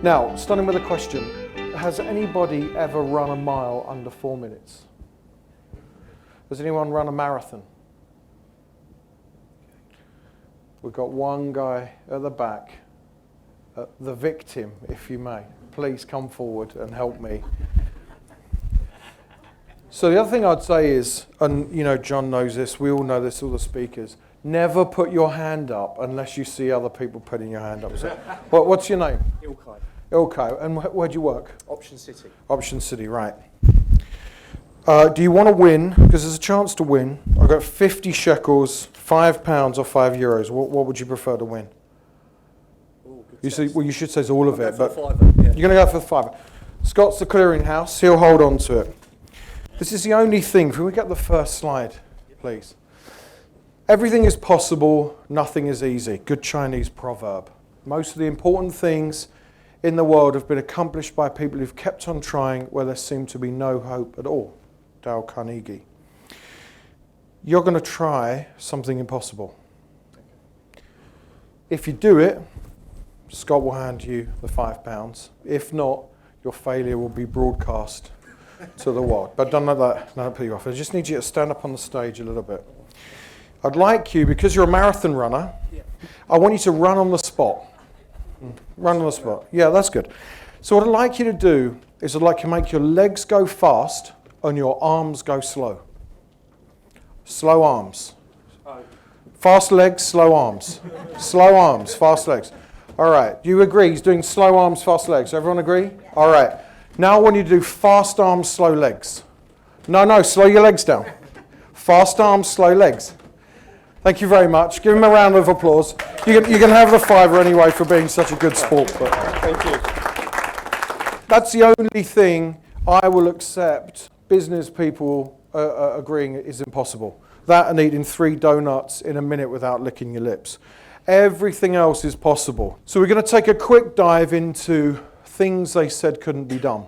Now, starting with a question. Has anybody ever run a mile under 4 minutes? Has anyone run a marathon? We've got one guy at the back, the victim, if you may. Please come forward and help me. So the other thing I'd say is, and you know, John knows this, we all know this, all the speakers, never put your hand up unless you see other people putting your hand up. So, what's your name? Ilkay. Ilkay. And where do you work? Option City. Option City, right. Do you want to win? Because there's a chance to win. I've got 50 shekels, £5 or €5. What would you prefer to win? Ooh, You should say it's all of it, but yeah. you're going to go for the £5. Scott's the clearinghouse. He'll hold on to it. This is the only thing. Can we get the first slide, please? Everything is possible. Nothing is easy. Good Chinese proverb. Most of the important things in the world have been accomplished by people who've kept on trying where there seemed to be no hope at all. Dale Carnegie. You're going to try something impossible. If you do it, Scott will hand you the £5. If not, your failure will be broadcast to the world. But don't let that put you off. I just need you to stand up on the stage a little bit. I'd like you, because you're a marathon runner, I want you to run on the spot. Run on the spot. Yeah, that's good. So what I'd like you to do is I'd like you to make your legs go fast and your arms go slow. Slow arms. Fast legs, slow arms. Slow arms, fast legs. All right. Do you agree? He's doing slow arms, fast legs. Everyone agree? All right. Now I want you to do fast arms, slow legs. No, slow your legs down. Fast arms, slow legs. Thank you very much. Give him a round of applause. You can have the £5 anyway for being such a good sport. But thank you. That's the only thing I will accept business people agreeing is impossible. That and eating 3 donuts in a minute without licking your lips. Everything else is possible. So we're going to take a quick dive into things they said couldn't be done.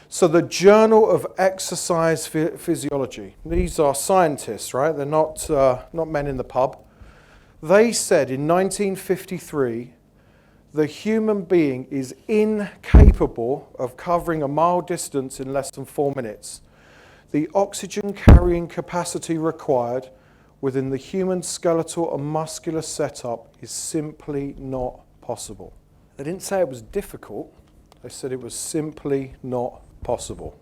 So the Journal of Exercise Physiology, these are scientists, right? They're not men in the pub. They said in 1953, the human being is incapable of covering a mile distance in less than 4 minutes. The oxygen carrying capacity required within the human skeletal and muscular setup is simply not possible. They didn't say it was difficult. They said it was simply not possible.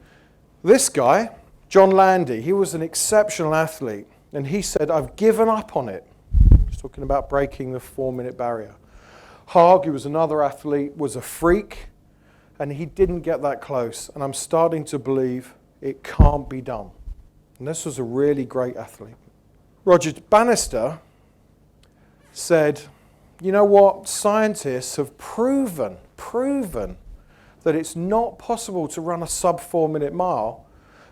This guy, John Landy, he was an exceptional athlete, and he said, I've given up on it. He's talking about breaking the 4-minute barrier. Haag, who was another athlete, was a freak, and he didn't get that close, and I'm starting to believe it can't be done. And this was a really great athlete. Roger Bannister said, you know what, scientists have proven that it's not possible to run a sub 4-minute mile,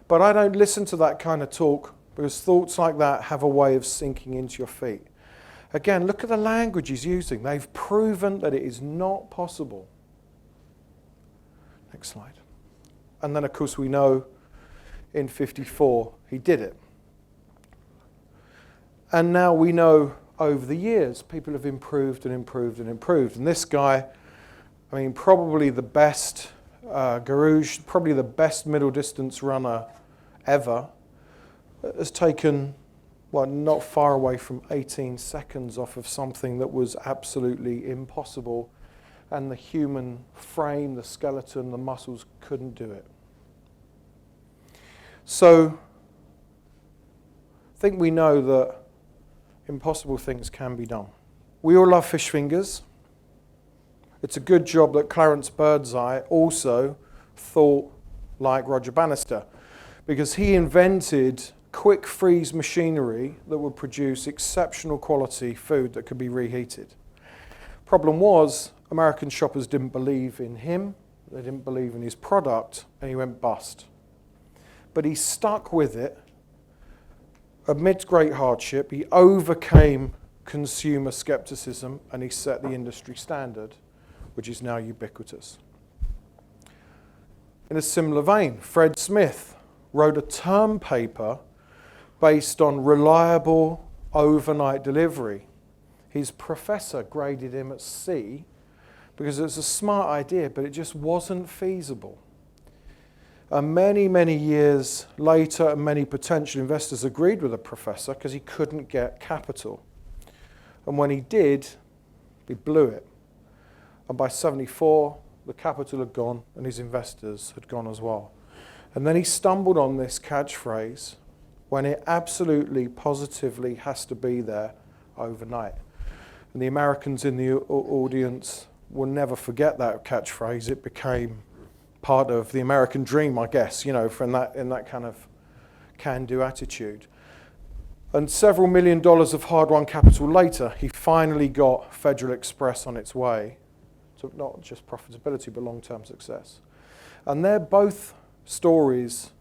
but I don't listen to that kind of talk because thoughts like that have a way of sinking into your feet. Again, look at the language he's using. They've proven that it is not possible. Next slide. And then, of course, we know in 54 he did it. And now we know over the years people have improved and improved and improved. And this guy, I mean, probably the best Garouge, probably the best middle distance runner ever, has taken, well, not far away from 18 seconds off of something that was absolutely impossible, and the human frame, the skeleton, the muscles couldn't do it. So I think we know that impossible things can be done. We all love fish fingers. It's a good job that Clarence Birdseye also thought like Roger Bannister, because he invented quick freeze machinery that would produce exceptional quality food that could be reheated. Problem was, American shoppers didn't believe in him, they didn't believe in his product, and he went bust. But he stuck with it amidst great hardship. He overcame consumer skepticism, and he set the industry standard, which is now ubiquitous. In a similar vein, Fred Smith wrote a term paper based on reliable overnight delivery. His professor graded him at C because it's a smart idea, but it just wasn't feasible. And many, many years later, many potential investors agreed with the professor because he couldn't get capital. And when he did, he blew it. And by 74, the capital had gone and his investors had gone as well. And then he stumbled on this catchphrase, when it absolutely, positively has to be there overnight. And the Americans in the audience will never forget that catchphrase. It became part of the American dream, I guess, in that kind of can-do attitude. And several $1 million of hard-won capital later, he finally got Federal Express on its way to not just profitability, but long-term success. And they're both stories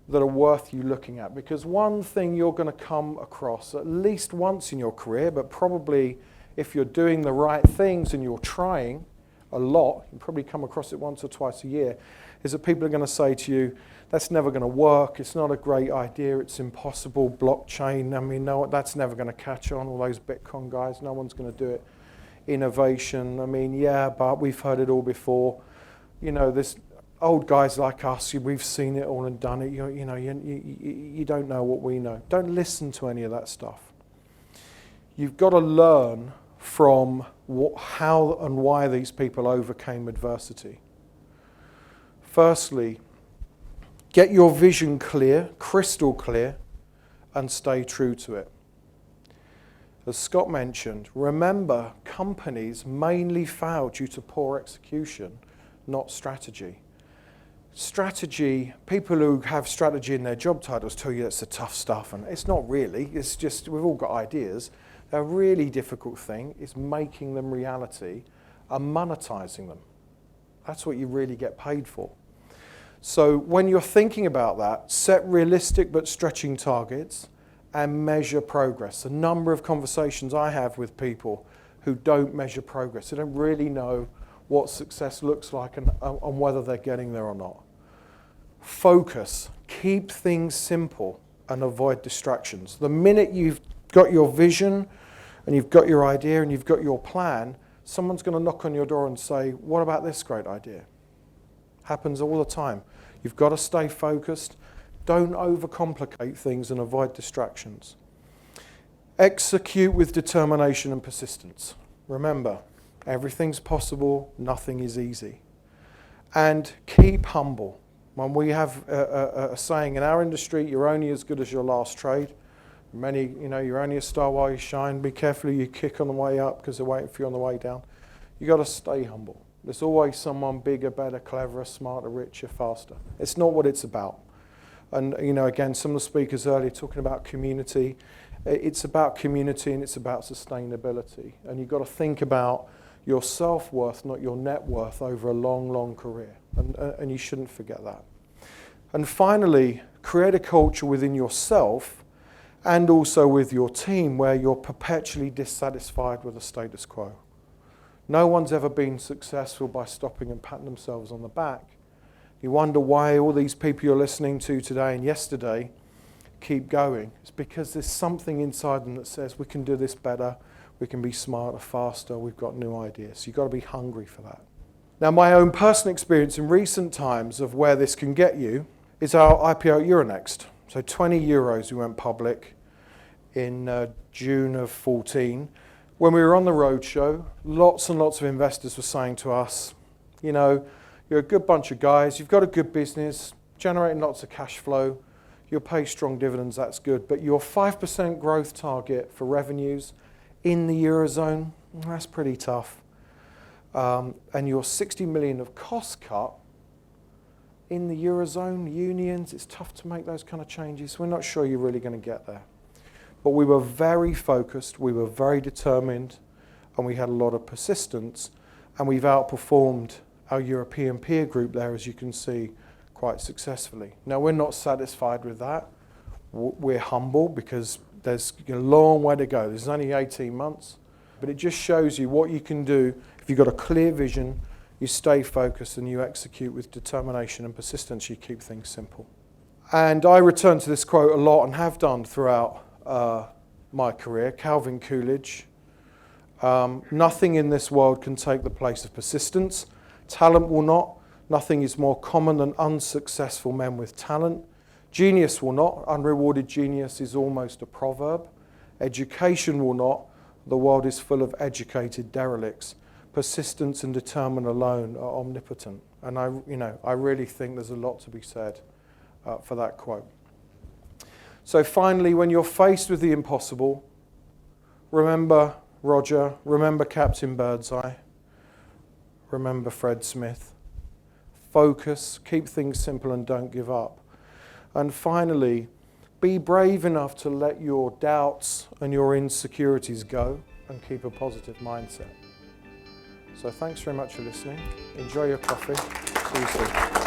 that are worth you looking at, because one thing you're going to come across at least once in your career, but probably if you're doing the right things and you're trying a lot, you probably come across it once or twice a year, is that people are going to say to you, that's never going to work, it's not a great idea, it's impossible, blockchain, no, that's never going to catch on, all those Bitcoin guys, no one's going to do it. Innovation, yeah, but we've heard it all before. This old guys like us, we've seen it all and done it. You don't know what we know. Don't listen to any of that stuff. You've got to learn from how and why these people overcame adversity. Firstly, get your vision clear, crystal clear, and stay true to it. As Scott mentioned, remember, companies mainly fail due to poor execution, not strategy. Strategy, people who have strategy in their job titles tell you it's the tough stuff, and it's not really. It's just, we've all got ideas. A really difficult thing is making them reality and monetizing them. That's what you really get paid for. So when you're thinking about that, set realistic but stretching targets and measure progress. A number of conversations I have with people who don't measure progress. They don't really know what success looks like and whether they're getting there or not. Focus. Keep things simple and avoid distractions. The minute you've got your vision and you've got your idea and you've got your plan, someone's going to knock on your door and say, what about this great idea? Happens all the time. You've got to stay focused. Don't overcomplicate things and avoid distractions. Execute with determination and persistence. Remember, everything's possible, nothing is easy. And keep humble. When we have a saying in our industry, you're only as good as your last trade. You're only a star while you shine. Be careful who you kick on the way up because they're waiting for you on the way down. You've got to stay humble. There's always someone bigger, better, cleverer, smarter, richer, faster. It's not what it's about. And, again, some of the speakers earlier talking about community. It's about community and it's about sustainability. And you've got to think about your self-worth, not your net worth, over a long, long career. And you shouldn't forget that. And finally, create a culture within yourself and also with your team where you're perpetually dissatisfied with the status quo. No one's ever been successful by stopping and patting themselves on the back. You wonder why all these people you're listening to today and yesterday keep going. It's because there's something inside them that says we can do this better, we can be smarter, faster, we've got new ideas. You've got to be hungry for that. Now, my own personal experience in recent times of where this can get you is our IPO at Euronext. So 20 euros we went public in June of 14. When we were on the roadshow, lots and lots of investors were saying to us, you're a good bunch of guys, you've got a good business, generating lots of cash flow, you'll pay strong dividends, that's good, but your 5% growth target for revenues in the Eurozone, that's pretty tough. And your 60 million of cost cut in the Eurozone, unions, it's tough to make those kind of changes. We're not sure you're really going to get there. But we were very focused, we were very determined, and we had a lot of persistence, and we've outperformed our European peer group there, as you can see, quite successfully. Now, we're not satisfied with that. We're humble because there's a long way to go. There's only 18 months. But it just shows you what you can do if you've got a clear vision, you stay focused, and you execute with determination and persistence. You keep things simple. And I return to this quote a lot and have done throughout my career. Calvin Coolidge, Nothing in this world can take the place of persistence. Talent will not. Nothing is more common than unsuccessful men with talent. Genius will not. Unrewarded genius is almost a proverb. Education will not. The world is full of educated derelicts. Persistence and determination alone are omnipotent. And I really think there's a lot to be said for that quote. So finally, when you're faced with the impossible, remember Roger, remember Captain Birdseye, remember Fred Smith. Focus, keep things simple and don't give up. And finally, be brave enough to let your doubts and your insecurities go and keep a positive mindset. So thanks very much for listening. Enjoy your coffee. See you soon.